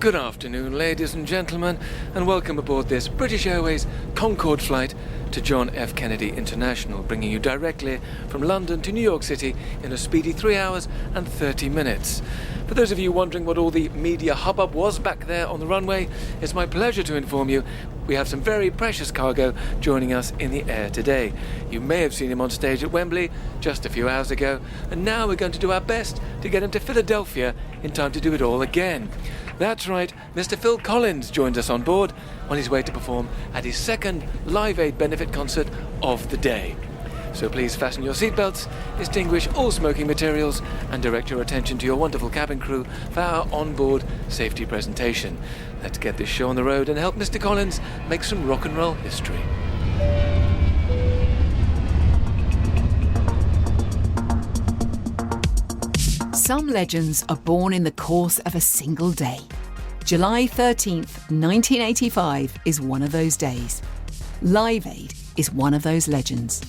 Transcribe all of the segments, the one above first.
Good afternoon, ladies and gentlemen, and welcome aboard this British Airways Concorde flight to John F. Kennedy International, bringing you directly from London to New York City in a speedy 3 hours and 30 minutes. For those of you wondering what all the media hubbub was back there on the runway, it's my pleasure to inform you we have some very precious cargo joining us in the air today. You may have seen him on stage at Wembley just a few hours ago, and now we're going to do our best to get him to Philadelphia in time to do it all again. That's right, Mr. Phil Collins joins us on board on his way to perform at his second Live Aid benefit concert of the day. So please fasten your seatbelts, extinguish all smoking materials, and direct your attention to your wonderful cabin crew for our onboard safety presentation. Let's get this show on the road and help Mr. Collins make some rock and roll history. Some legends are born in the course of a single day. July 13th, 1985 is one of those days. Live Aid is one of those legends.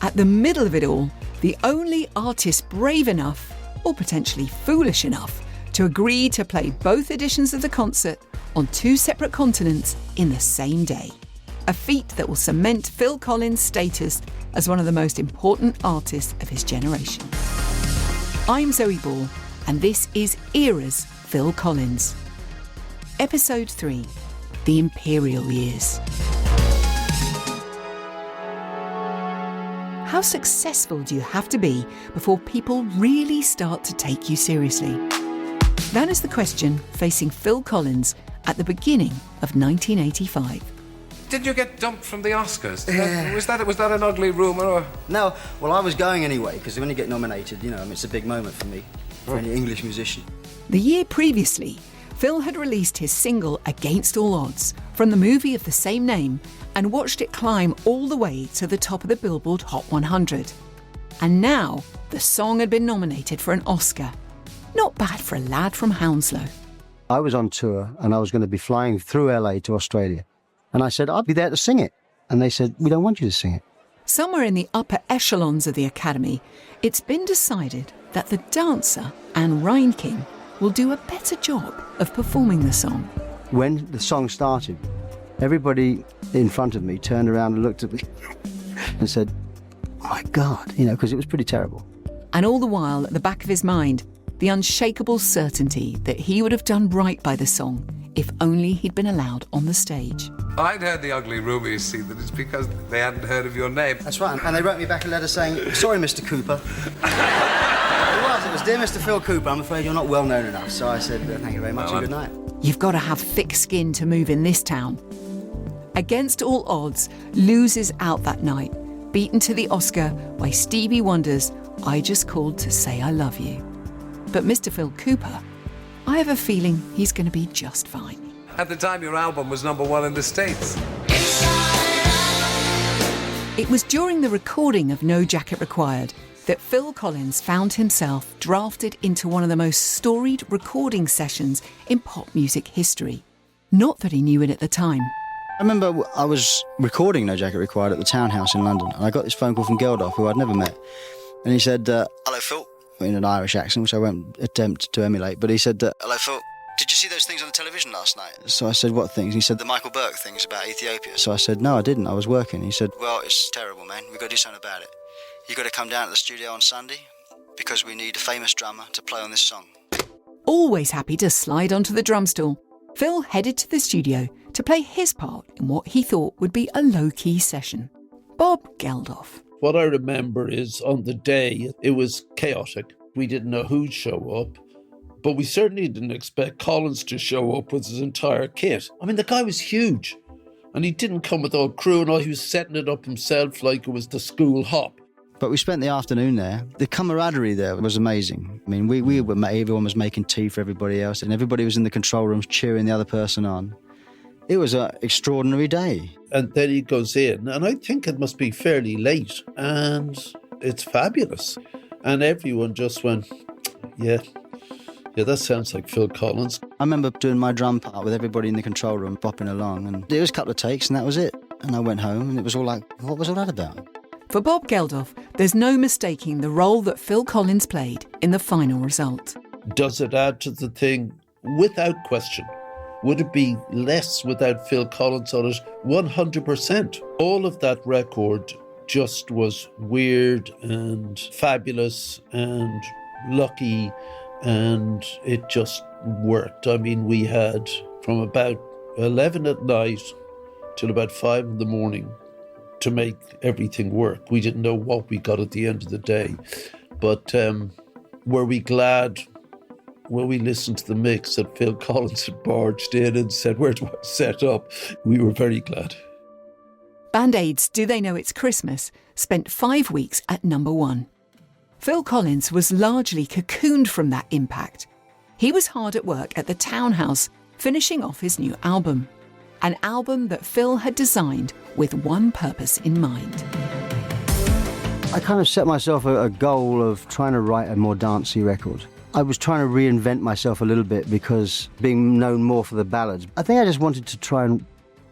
At the middle of it all, the only artist brave enough, or potentially foolish enough, to agree to play both editions of the concert on two separate continents in the same day. A feat that will cement Phil Collins' status as one of the most important artists of his generation. I'm Zoe Ball, and this is Era's Phil Collins. Episode 3, The Imperial Years. How successful do you have to be before people really start to take you seriously? That is the question facing Phil Collins at the beginning of 1985. Did you get dumped from the Oscars? Was that an ugly rumour? Or? No, well, I was going anyway, because when you get nominated, it's a big moment for me, for any English musician. The year previously, Phil had released his single Against All Odds from the movie of the same name and watched it climb all the way to the top of the Billboard Hot 100. And now, the song had been nominated for an Oscar. Not bad for a lad from Hounslow. I was on tour, and I was going to be flying through LA to Australia. And I said, I'll be there to sing it. And they said, we don't want you to sing it. Somewhere in the upper echelons of the Academy, it's been decided that the dancer, Anne Reinking, will do a better job of performing the song. When the song started, everybody in front of me turned around and looked at me and said, oh my God, because it was pretty terrible. And all the while, at the back of his mind, the unshakable certainty that he would have done right by the song if only he'd been allowed on the stage. I'd heard the ugly rumour, you see, that it's because they hadn't heard of your name. That's right, and they wrote me back a letter saying, sorry, Mr. Cooper. It was, dear Mr. Phil Cooper, I'm afraid you're not well known enough. So I said, thank you very much and good night. You've got to have thick skin to move in this town. Against All Odds loses out that night, beaten to the Oscar by Stevie Wonder's I Just Called to Say I Love You. But Mr. Phil Cooper, I have a feeling he's going to be just fine. At the time, your album was #1 in the States. It was during the recording of No Jacket Required that Phil Collins found himself drafted into one of the most storied recording sessions in pop music history. Not that he knew it at the time. I remember I was recording No Jacket Required at the Townhouse in London, and I got this phone call from Geldof, who I'd never met. And he said, hello, Phil, in an Irish accent, which I won't attempt to emulate, but he said, hello, Phil, did you see those things on the television last night? So I said, what things? And he said, the Michael Burke things about Ethiopia. So I said, no, I didn't, I was working. He said, well, it's terrible, man, we've got to do something about it. You've got to come down to the studio on Sunday, because we need a famous drummer to play on this song. Always happy to slide onto the drum stool, Phil headed to the studio to play his part in what he thought would be a low-key session. Bob Geldof. What I remember is on the day, it was chaotic. We didn't know who'd show up, but we certainly didn't expect Collins to show up with his entire kit. I mean, the guy was huge, and he didn't come with all crew and all. He was setting it up himself like it was the school hop. But we spent the afternoon there. The camaraderie there was amazing. I mean, everyone was making tea for everybody else, and everybody was in the control rooms cheering the other person on. It was an extraordinary day. And then he goes in, and I think it must be fairly late, and it's fabulous. And everyone just went, yeah, that sounds like Phil Collins. I remember doing my drum part with everybody in the control room, bopping along, and it was a couple of takes, and that was it. And I went home, and it was all like, what was all that about? For Bob Geldof, there's no mistaking the role that Phil Collins played in the final result. Does it add to the thing? without question. Would it be less without Phil Collins on it? 100%. All of that record just was weird and fabulous and lucky, and it just worked. I mean, we had from about 11 at night till about 5 in the morning to make everything work. We didn't know what we got at the end of the day. But were we glad when we listened to the mix that Phil Collins had barged in and said, "Where do I set up?" We were very glad. Band-Aid's Do They Know It's Christmas spent 5 weeks at number 1. Phil Collins was largely cocooned from that impact. He was hard at work at the Townhouse, finishing off his new album. An album that Phil had designed with one purpose in mind. I kind of set myself a goal of trying to write a more dancey record. I was trying to reinvent myself a little bit because being known more for the ballads, I think I just wanted to try and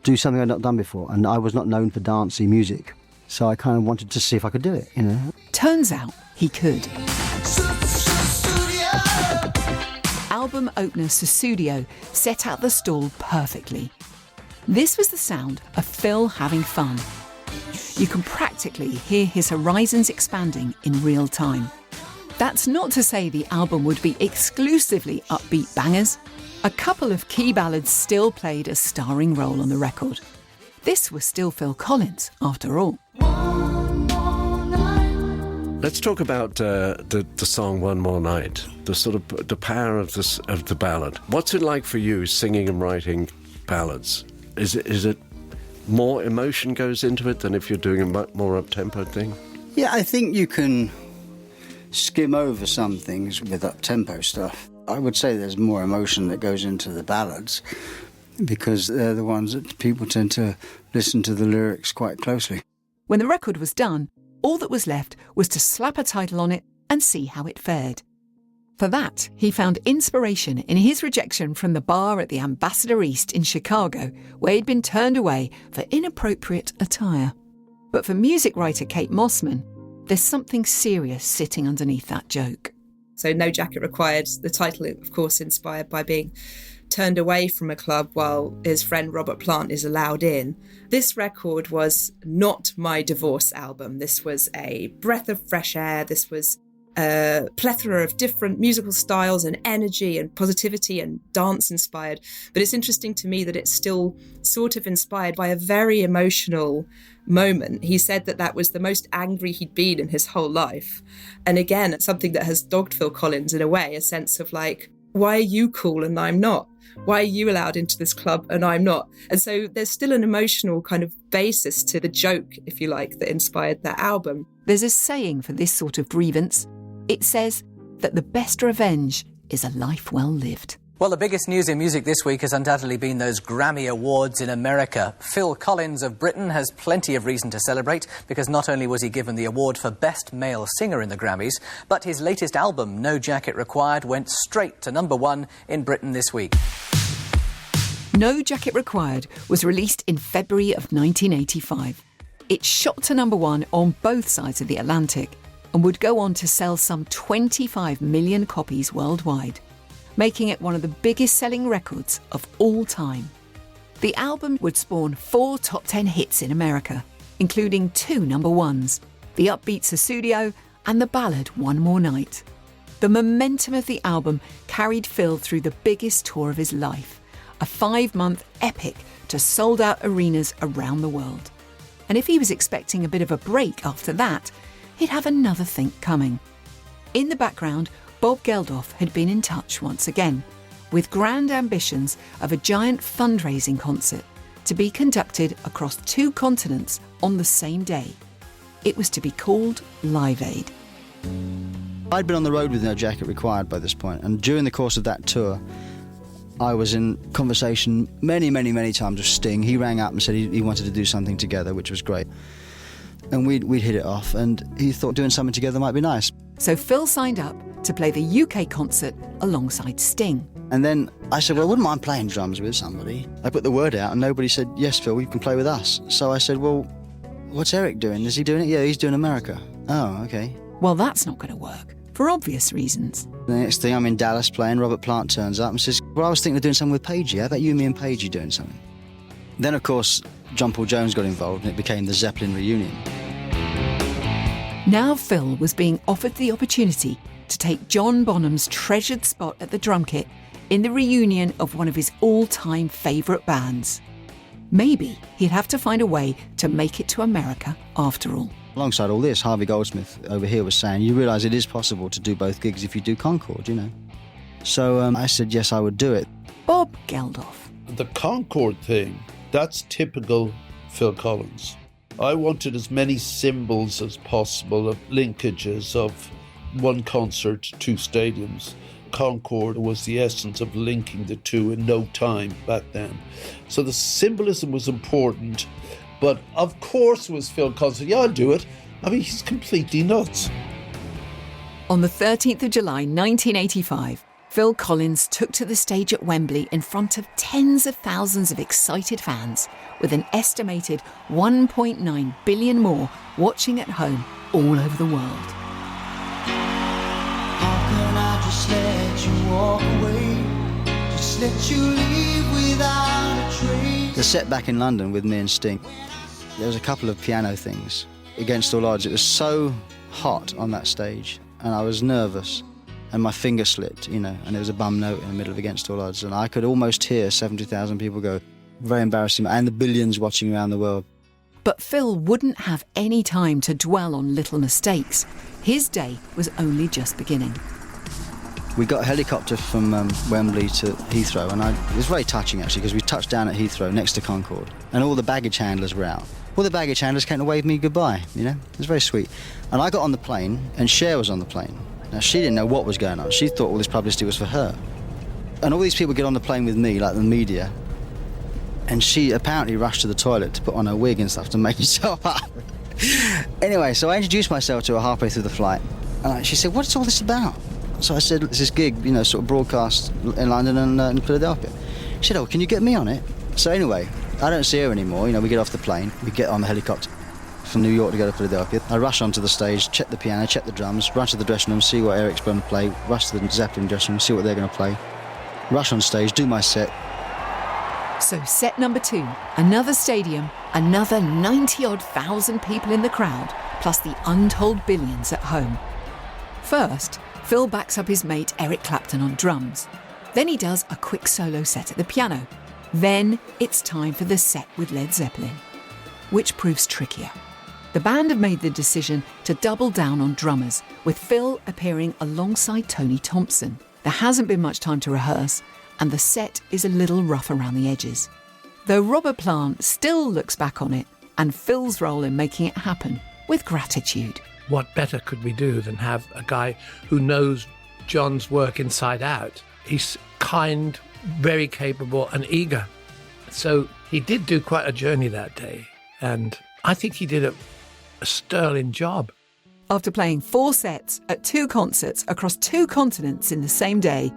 do something I'd not done before, and I was not known for dancey music. So I kind of wanted to see if I could do it, you know. Turns out he could. Album opener Sussudio set out the stall perfectly. This was the sound of Phil having fun. You can practically hear his horizons expanding in real time. That's not to say the album would be exclusively upbeat bangers. A couple of key ballads still played a starring role on the record. This was still Phil Collins, after all. Let's talk about the song "One More Night." The sort of the power of the ballad. What's it like for you singing and writing ballads? Is it more emotion goes into it than if you're doing a much more up-tempo thing? Yeah, I think you can skim over some things with up-tempo stuff. I would say there's more emotion that goes into the ballads because they're the ones that people tend to listen to the lyrics quite closely. When the record was done, all that was left was to slap a title on it and see how it fared. For that, he found inspiration in his rejection from the bar at the Ambassador East in Chicago, where he'd been turned away for inappropriate attire. But for music writer Kate Mossman, there's something serious sitting underneath that joke. So No Jacket Required, the title, of course, inspired by being turned away from a club while his friend Robert Plant is allowed in. This record was not my divorce album. This was a breath of fresh air. This was a plethora of different musical styles and energy and positivity and dance inspired. But it's interesting to me that it's still sort of inspired by a very emotional moment. He said that that was the most angry he'd been in his whole life. And again, it's something that has dogged Phil Collins in a way, a sense of like, why are you cool and I'm not? Why are you allowed into this club and I'm not? And so there's still an emotional kind of basis to the joke, if you like, that inspired that album. There's a saying for this sort of grievance. It says that the best revenge is a life well lived. Well, the biggest news in music this week has undoubtedly been those Grammy Awards in America. Phil Collins of Britain has plenty of reason to celebrate because not only was he given the award for Best Male Singer in the Grammys, but his latest album, No Jacket Required, went straight to number 1 in Britain this week. No Jacket Required was released in February of 1985. It shot to number 1 on both sides of the Atlantic and would go on to sell some 25 million copies worldwide, making it one of the biggest selling records of all time. The album would spawn 4 top 10 hits in America, including 2 number 1s, the upbeat Sussudio and the ballad One More Night. The momentum of the album carried Phil through the biggest tour of his life, a 5-month epic to sold-out arenas around the world. And if he was expecting a bit of a break after that, he'd have another think coming. In the background, Bob Geldof had been in touch once again, with grand ambitions of a giant fundraising concert to be conducted across 2 continents on the same day. It was to be called Live Aid. I'd been on the road with No Jacket Required by this point, and during the course of that tour, I was in conversation many times with Sting. He rang up and said he wanted to do something together, which was great. And we'd hit it off, and he thought doing something together might be nice. So Phil signed up to play the UK concert alongside Sting. And then I said, well, I wouldn't mind playing drums with somebody. I put the word out, and nobody said, yes, Phil, you can play with us. So I said, well, what's Eric doing? Is he doing it? Yeah, he's doing America. Oh, okay. Well, that's not going to work. for obvious reasons. The next thing, I'm in Dallas playing, Robert Plant turns up and says, well, I was thinking of doing something with Pagey. How about you, me and Pagey doing something? Then, of course, John Paul Jones got involved and it became the Zeppelin reunion. Now Phil was being offered the opportunity to take John Bonham's treasured spot at the drum kit in the reunion of one of his all-time favourite bands. Maybe he'd have to find a way to make it to America after all. Alongside all this, Harvey Goldsmith over here was saying, you realise it is possible to do both gigs if you do Concorde, you know. So I said, yes, I would do it. Bob Geldof. The Concorde thing, that's typical Phil Collins. I wanted as many symbols as possible of linkages of one concert, two stadiums. Concorde was the essence of linking the two in no time back then. So the symbolism was important, but of course was Phil Collins. Yeah, I'll do it. I mean, he's completely nuts. On the 13th of July 1985, Phil Collins took to the stage at Wembley in front of tens of thousands of excited fans, with an estimated 1.9 billion more watching at home all over the world. How can I just let you walk away? Just let you leave without a trace. The set back in London with me and Sting, there was a couple of piano things. Against all odds, it was so hot on that stage, and I was nervous. And my finger slipped, you know, and there was a bum note in the middle of Against All Odds, and I could almost hear 70,000 people go. Very embarrassing, and the billions watching around the world. But Phil wouldn't have any time to dwell on little mistakes. His day was only just beginning. We got a helicopter from Wembley to Heathrow, and it was very touching, actually, because we touched down at Heathrow next to Concorde, and all the baggage handlers were out. All the baggage handlers came to wave me goodbye, you know? It was very sweet. And I got on the plane, and Cher was on the plane. Now, she didn't know what was going on. She thought all this publicity was for her. And all these people get on the plane with me, like the media, and she apparently rushed to the toilet to put on her wig and stuff to make herself up. Anyway, so I introduced myself to her halfway through the flight, and she said, what's all this about? So I said, it's this gig, you know, sort of broadcast in London and in Philadelphia. She said, oh, can you get me on it? So anyway, I don't see her anymore. You know, we get off the plane, we get on the helicopter from New York to go to Philadelphia. I rush onto the stage, check the piano, check the drums, rush to the dressing room, see what Eric's going to play, rush to the Zeppelin dressing room, see what they're going to play, rush on stage, do my set. So set number 2, another stadium, another 90-odd thousand people in the crowd, plus the untold billions at home. First, Phil backs up his mate Eric Clapton on drums. Then he does a quick solo set at the piano. Then it's time for the set with Led Zeppelin, which proves trickier. The band have made the decision to double down on drummers, with Phil appearing alongside Tony Thompson. There hasn't been much time to rehearse, and the set is a little rough around the edges. Though Robert Plant still looks back on it, and Phil's role in making it happen, with gratitude. What better could we do than have a guy who knows John's work inside out? He's kind, very capable and eager. So he did do quite a journey that day, and I think he did a sterling job. After playing 4 sets at 2 concerts across 2 continents in the same day,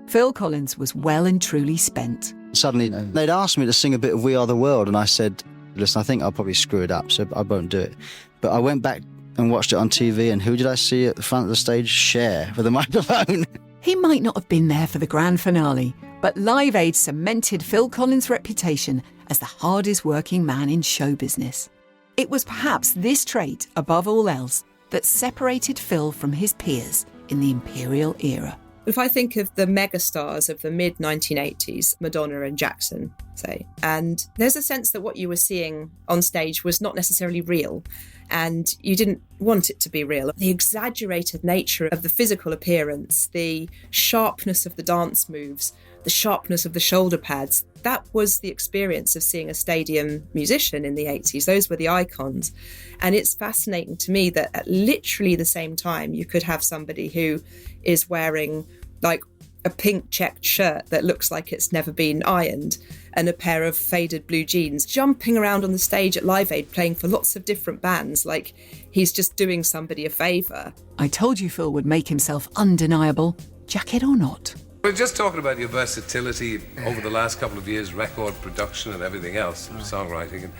Phil Collins was well and truly spent. Suddenly, they'd asked me to sing a bit of We Are the World, and I said, listen, I think I'll probably screw it up, so I won't do it. But I went back and watched it on TV, and who did I see at the front of the stage? Cher, with a microphone. He might not have been there for the grand finale, but Live Aid cemented Phil Collins' reputation as the hardest working man in show business. It was perhaps this trait, above all else, that separated Phil from his peers in the Imperial era. If I think of the megastars of the mid-1980s, Madonna and Jackson, say, and there's a sense that what you were seeing on stage was not necessarily real, and you didn't want it to be real. The exaggerated nature of the physical appearance, the sharpness of the dance moves, the sharpness of the shoulder pads, that was the experience of seeing a stadium musician in the 80s. Those were the icons. And it's fascinating to me that at literally the same time, you could have somebody who is wearing like a pink checked shirt that looks like it's never been ironed and a pair of faded blue jeans, jumping around on the stage at Live Aid, playing for lots of different bands, like he's just doing somebody a favour. I told you Phil would make himself undeniable, jacket or not. We're just talking about your versatility over the last couple of years, record production and everything else, songwriting. And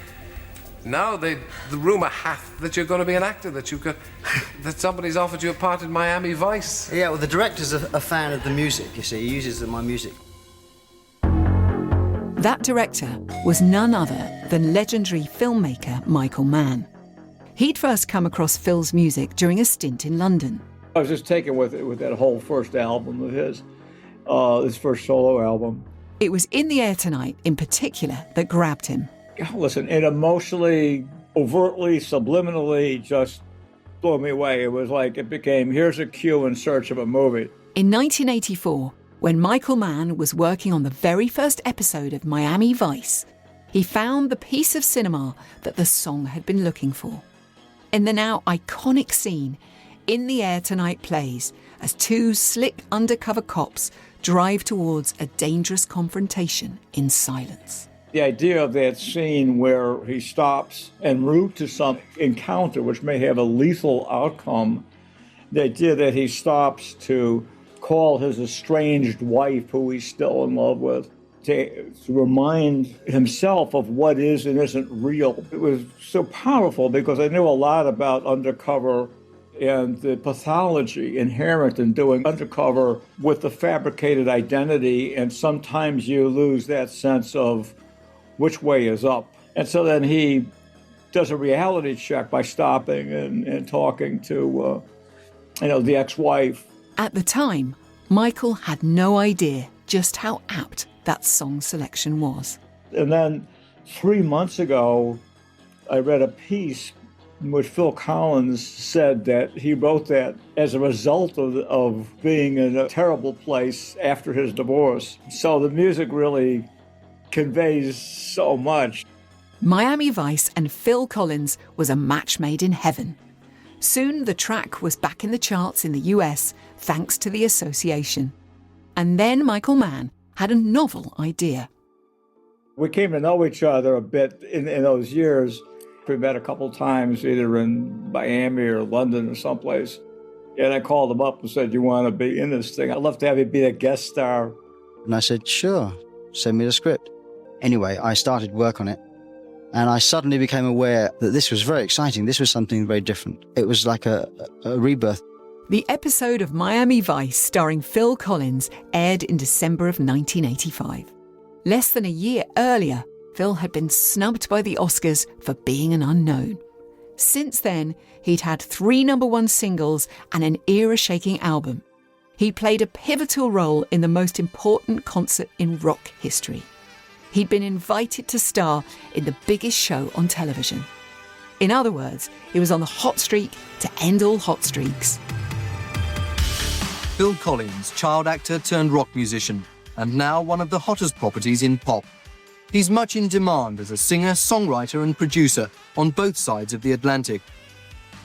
Now the rumour hath that you're going to be an actor, that somebody's offered you a part in Miami Vice. Yeah, well, the director's a fan of the music, you see. He uses my music. That director was none other than legendary filmmaker Michael Mann. He'd first come across Phil's music during a stint in London. I was just taken with that whole first album of his first solo album. It was In the Air Tonight, in particular, that grabbed him. Listen, it emotionally, overtly, subliminally just blew me away. It was like it became, here's a cue in search of a movie. In 1984, when Michael Mann was working on the very first episode of Miami Vice, he found the piece of cinema that the song had been looking for. In the now iconic scene, In the Air Tonight plays as two slick undercover cops drive towards a dangerous confrontation in silence. The idea of that scene where he stops en route to some encounter which may have a lethal outcome, the idea that he stops to call his estranged wife, who he's still in love with, to remind himself of what is and isn't real. It was so powerful because I knew a lot about undercover and the pathology inherent in doing undercover with the fabricated identity, and sometimes you lose that sense of which way is up. And so then he does a reality check by stopping and talking to, the ex-wife. At the time, Michael had no idea just how apt that song selection was. And then 3 months ago, I read a piece in which Phil Collins said that he wrote that as a result of being in a terrible place after his divorce. So the music really conveys so much. Miami Vice and Phil Collins was a match made in heaven. Soon the track was back in the charts in the US thanks to the association. And then Michael Mann had a novel idea. We came to know each other a bit in those years. We met a couple times either in Miami or London or someplace. And I called him up and said, you want to be in this thing? I'd love to have you be a guest star. And I said, sure, send me the script. Anyway, I started work on it, and I suddenly became aware that this was very exciting. This was something very different. It was like a rebirth. The episode of Miami Vice starring Phil Collins aired in December of 1985. Less than a year earlier, Phil had been snubbed by the Oscars for being an unknown. Since then, he'd had 3 #1 singles and an era-shaking album. He played a pivotal role in the most important concert in rock history. He'd been invited to star in the biggest show on television. In other words, he was on the hot streak to end all hot streaks. Phil Collins, child actor turned rock musician, and now one of the hottest properties in pop. He's much in demand as a singer, songwriter and producer on both sides of the Atlantic.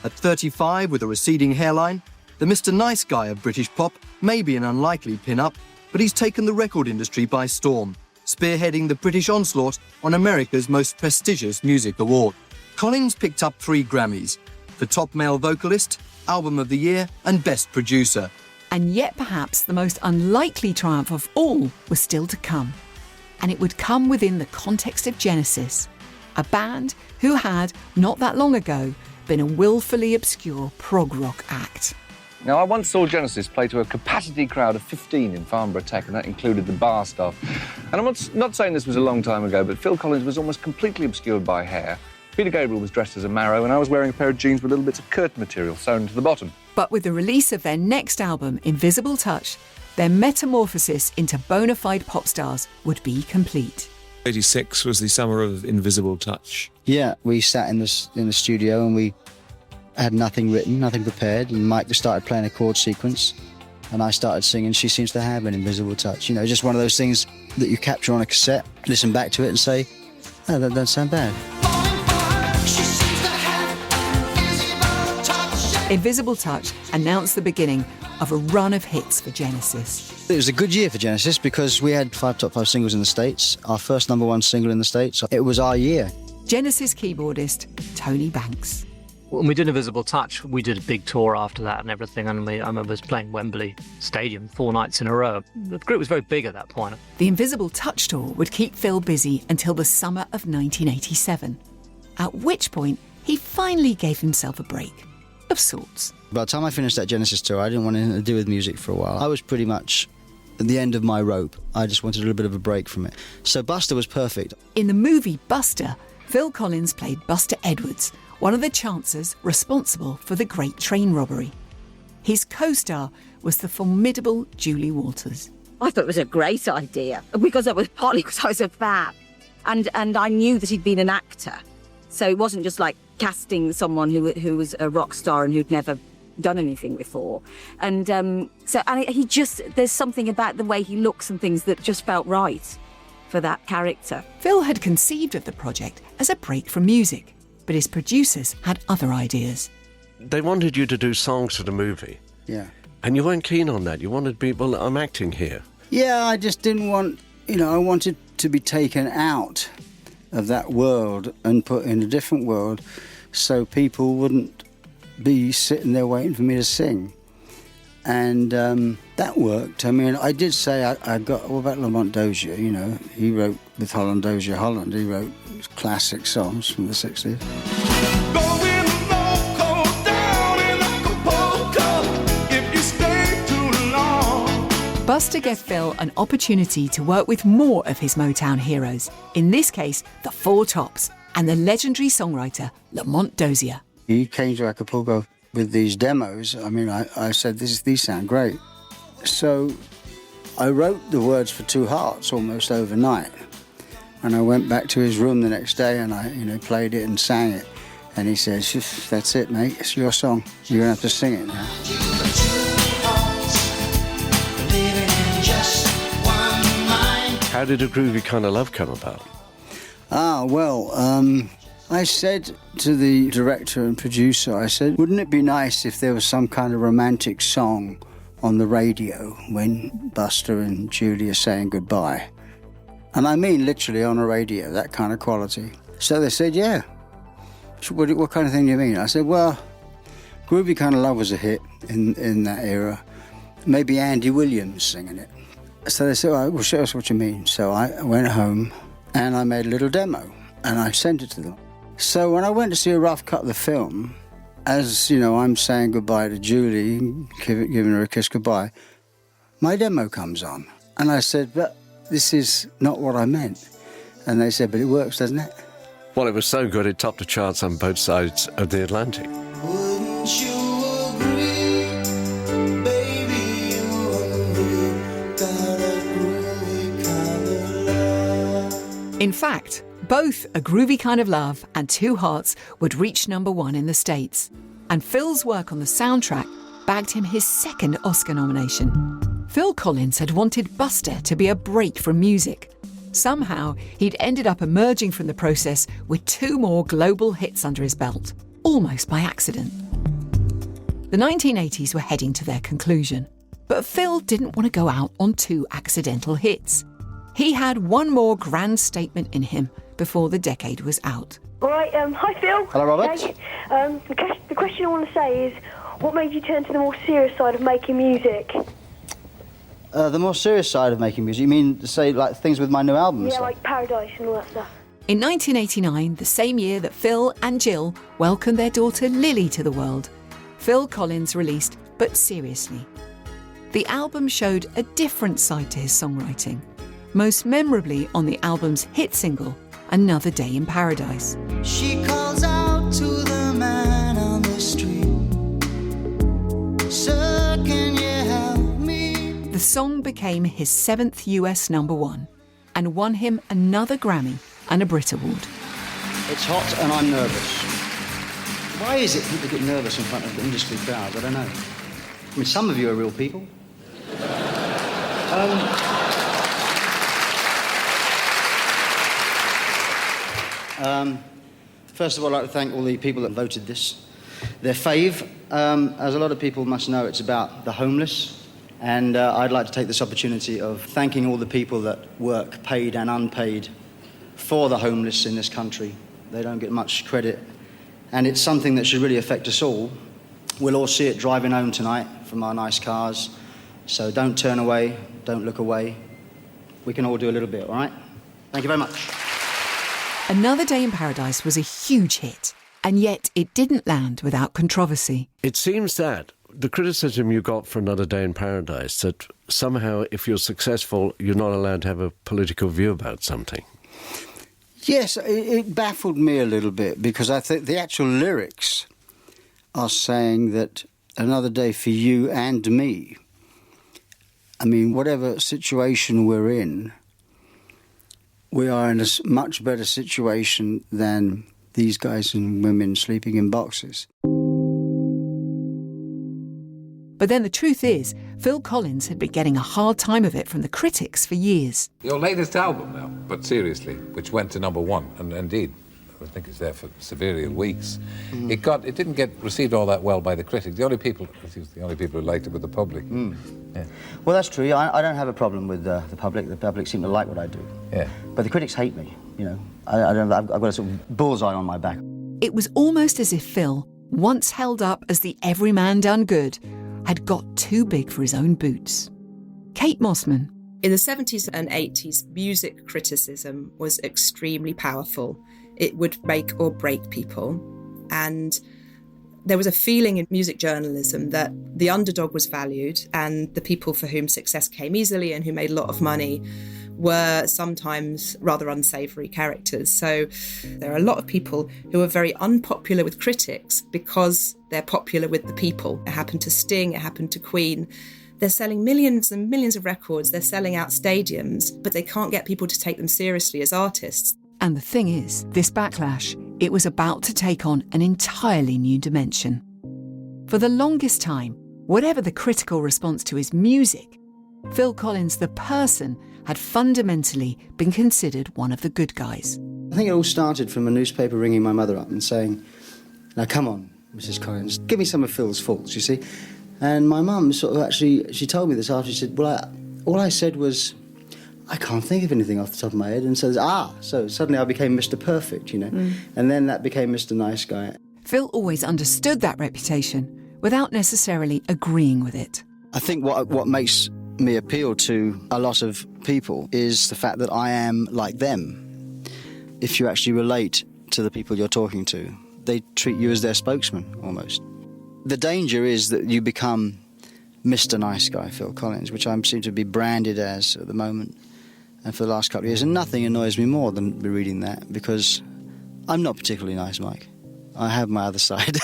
At 35 with a receding hairline, the Mr. Nice Guy of British pop may be an unlikely pin-up, but he's taken the record industry by storm, spearheading the British onslaught on America's most prestigious music award. Collins picked up 3 Grammys for Top Male Vocalist, Album of the Year and Best Producer. And yet perhaps the most unlikely triumph of all was still to come. And it would come within the context of Genesis, a band who had, not that long ago, been a willfully obscure prog rock act. Now, I once saw Genesis play to a capacity crowd of 15 in Farnborough Tech, and that included the bar staff. And I'm not saying this was a long time ago, but Phil Collins was almost completely obscured by hair. Peter Gabriel was dressed as a marrow, and I was wearing a pair of jeans with little bits of curtain material sewn to the bottom. But with the release of their next album, Invisible Touch, their metamorphosis into bona fide pop stars would be complete. 86 was the summer of Invisible Touch. Yeah, we sat in the studio and we had nothing written, nothing prepared, and Mike just started playing a chord sequence, and I started singing She Seems to Have an Invisible Touch. You know, just one of those things that you capture on a cassette, listen back to it and say, oh, that doesn't sound bad. Invisible Touch announced the beginning of a run of hits for Genesis. It was a good year for Genesis because we had 5 top 5 singles in the States, our first #1 single in the States. It was our year. Genesis keyboardist Tony Banks. When we did Invisible Touch, we did a big tour after that and everything, and I remember us playing Wembley Stadium 4 nights in a row. The group was very big at that point. The Invisible Touch tour would keep Phil busy until the summer of 1987. at which point he finally gave himself a break, of sorts. By the time I finished that Genesis tour, I didn't want anything to do with music for a while. I was pretty much at the end of my rope. I just wanted a little bit of a break from it. So Buster was perfect. In the movie Buster, Phil Collins played Buster Edwards, one of the chancers responsible for the Great Train Robbery. His co-star was the formidable Julie Walters. I thought it was a great idea, because I was a fan. And I knew that he'd been an actor. So it wasn't just like casting someone who was a rock star and who'd never done anything before. And there's something about the way he looks and things that just felt right for that character. Phil had conceived of the project as a break from music, but his producers had other ideas. They wanted you to do songs for the movie. Yeah. And you weren't keen on that. You wanted people, I'm acting here. Yeah, I just didn't want, I wanted to be taken out of that world and put in a different world so people wouldn't be sitting there waiting for me to sing. And that worked. I mean, I did say I got, what about Lamont Dozier, he wrote with Holland Dozier Holland, he wrote classic songs from the 60s. Buster gave Phil an opportunity to work with more of his Motown heroes, in this case, the Four Tops, and the legendary songwriter Lamont Dozier. He came to Acapulco with these demos. I mean, I said, these sound great. So I wrote the words for Two Hearts almost overnight. And I went back to his room the next day and I, played it and sang it. And he says, that's it, mate, it's your song. You're going to have to sing it now. How did A Groovy Kind of Love come about? I said to the director and producer, I said, wouldn't it be nice if there was some kind of romantic song on the radio when Buster and Julie are saying goodbye? And I mean literally on a radio, that kind of quality. So they said, yeah. What kind of thing do you mean? I said, well, Groovy Kind of Love was a hit in that era. Maybe Andy Williams singing it. So they said, all right, well, show us what you mean. So I went home and I made a little demo and I sent it to them. So when I went to see a rough cut of the film, as, I'm saying goodbye to Julie, giving her a kiss goodbye, my demo comes on. And I said, but this is not what I meant. And they said, but it works, doesn't it? Well, it was so good it topped the charts on both sides of the Atlantic. Wouldn't you agree, baby, you and me got a groovy kind of love. In fact, both A Groovy Kind of Love and Two Hearts would reach #1 in the States. And Phil's work on the soundtrack bagged him his second Oscar nomination. Phil Collins had wanted Buster to be a break from music. Somehow, he'd ended up emerging from the process with 2 more global hits under his belt, almost by accident. The 1980s were heading to their conclusion, but Phil didn't want to go out on 2 accidental hits. He had one more grand statement in him before the decade was out. All right, hi Phil. Hello, Robert. The question I want to say is, what made you turn to the more serious side of making music? The more serious side of making music? You mean, say, like things with my new album? Yeah, like Paradise and all that stuff. In 1989, the same year that Phil and Jill welcomed their daughter Lily to the world, Phil Collins released But Seriously. The album showed a different side to his songwriting, most memorably on the album's hit single, Another Day in Paradise. She calls out to the man on the street. Sir, can you help me? The song became his 7th US #1 and won him another Grammy and a Brit Award. It's hot and I'm nervous. Why is it people get nervous in front of industry crowds? I don't know. I mean, some of you are real people. First of all, I'd like to thank all the people that voted this. Their fave, as a lot of people must know, it's about the homeless. And I'd like to take this opportunity of thanking all the people that work, paid and unpaid, for the homeless in this country. They don't get much credit. And it's something that should really affect us all. We'll all see it driving home tonight from our nice cars. So don't turn away, don't look away. We can all do a little bit, all right? Thank you very much. Another Day in Paradise was a huge hit, and yet it didn't land without controversy. It seems that the criticism you got for Another Day in Paradise, that somehow if you're successful, you're not allowed to have a political view about something. Yes, it baffled me a little bit, because I think the actual lyrics are saying that another day for you and me. I mean, whatever situation we're in, we are in a much better situation than these guys and women sleeping in boxes. But then the truth is, Phil Collins had been getting a hard time of it from the critics for years. Your latest album now, But Seriously, which went to #1, and indeed, I think it's there for severely weeks. It didn't get received all that well by the critics. The only people who liked it were the public. Yeah. Well, that's true. I don't have a problem with the public. The public seem to like what I do. Yeah. But the critics hate me, you know. I've got a sort of bullseye on my back. It was almost as if Phil, once held up as the everyman done good, had got too big for his own boots. Kate Mossman. In the 70s and 80s, music criticism was extremely powerful. It would make or break people. And there was a feeling in music journalism that the underdog was valued, and the people for whom success came easily and who made a lot of money were sometimes rather unsavoury characters. So there are a lot of people who are very unpopular with critics because they're popular with the people. It happened to Sting, it happened to Queen. They're selling millions and millions of records, they're selling out stadiums, but they can't get people to take them seriously as artists. And the thing is, this backlash, it was about to take on an entirely new dimension. For the longest time, whatever the critical response to his music, Phil Collins, the person, had fundamentally been considered one of the good guys. I think it all started from a newspaper ringing my mother up and saying, "Now come on, Mrs. Collins, give me some of Phil's faults, you see." And my mum sort of she told me this after. She said, "Well, all I said was, I can't think of anything off the top of my head." And so suddenly I became Mr. Perfect, you know. And then that became Mr. Nice Guy. Phil always understood that reputation without necessarily agreeing with it. I think what makes me appeal to a lot of people is the fact that I am like them. If you actually relate to the people you're talking to, they treat you as their spokesman, almost. The danger is that you become Mr. Nice Guy, Phil Collins, which I seem to be branded as at the moment and for the last couple of years. And nothing annoys me more than reading that, because I'm not particularly nice, Mike. I have my other side.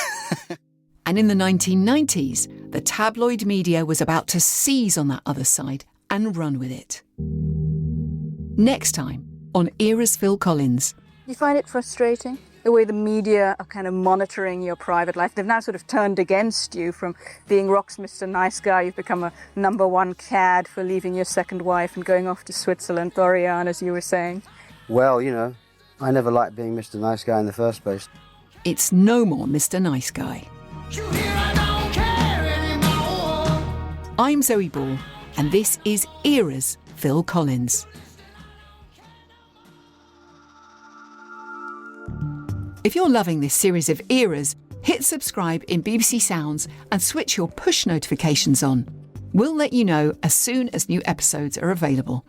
And in the 1990s, the tabloid media was about to seize on that other side and run with it. Next time on Era's Phil Collins. You find it frustrating, the way the media are kind of monitoring your private life? They've now sort of turned against you. From being Rock's Mr. Nice Guy, you've become a #1 cad for leaving your second wife and going off to Switzerland, Dorian, as you were saying. Well, you know, I never liked being Mr. Nice Guy in the first place. It's no more Mr. Nice Guy. I'm Zoe Ball, and this is Era's Phil Collins. If you're loving this series of Eras, hit subscribe in BBC Sounds and switch your push notifications on. We'll let you know as soon as new episodes are available.